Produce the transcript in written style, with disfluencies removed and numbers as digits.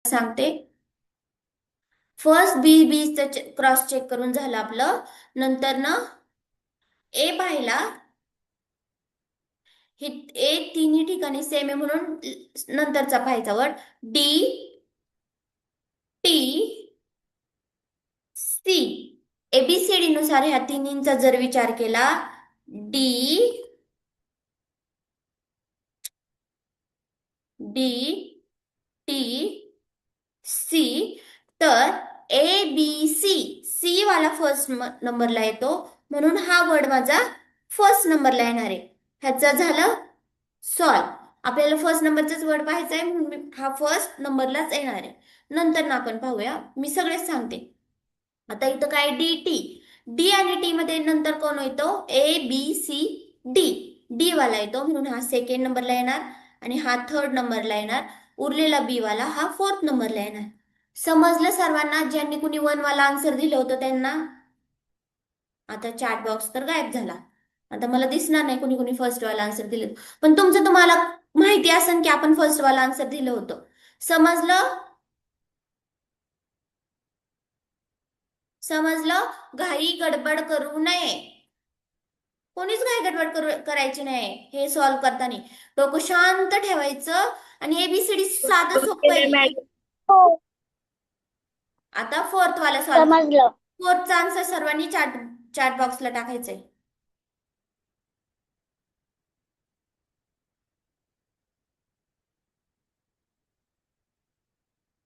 सांगते. फर्स्ट बी cross check करून झालं आपलं. नंतर ना ए पाहिला, ही ए तिन्ही ठिकाणी सेम आहे म्हणून नंतरचा पाहायचा word D T C. A B C D नुसार ह्या तिन्हींचा जर विचार केला, डी डी टी सी, तर ए बी सी, सी वाला फर्स्ट नंबरला येतो म्हणून हा वर्ड माझा फर्स्ट नंबरला येणार आहे. ह्याचं झालं सॉल्व. आपल्याला फर्स्ट नंबरचाच वर्ड पाहायचा आहे म्हणून हा फर्स्ट नंबरलाच येणार आहे. नंतर ना आपण पाहूया, मी सगळेच सांगते. आता इथं काय डी टी, डी आणि टी मध्ये नंतर कोण येतो, A B C D, D वाला येतो म्हणून हा सेकंड नंबरला येणार आणि हा थर्ड नंबरला येणार. उरलेला बी वाला हा फोर्थ नंबरला येणार. समजलं सर्वांना? ज्यांनी कुणी वन वाला आन्सर दिलं होतं त्यांना? आता चॅट बॉक्स तर गायब झाला. आता मला दिसणार नाही कुणी कुणी फर्स्ट वाला आन्सर दिलं, पण तुमचं तुम्हाला माहिती असेल की आपण फर्स्ट वाला आन्सर दिलं होतं. समजलं? समजलं? घाई गडबड करू नये. कोणीच घाई गडबड करायची नाही हे सॉल्व करताना. डोकं शांत ठेवायचं आणि एबीसीडी साधं सोपं केलंय आहे. मॅडम. हो. आता फोर्थ वाला सॉल्व. समजलं. फोर्थचा आन्सर सर्वांनी चॅट चॅट बॉक्सला टाकायचंय.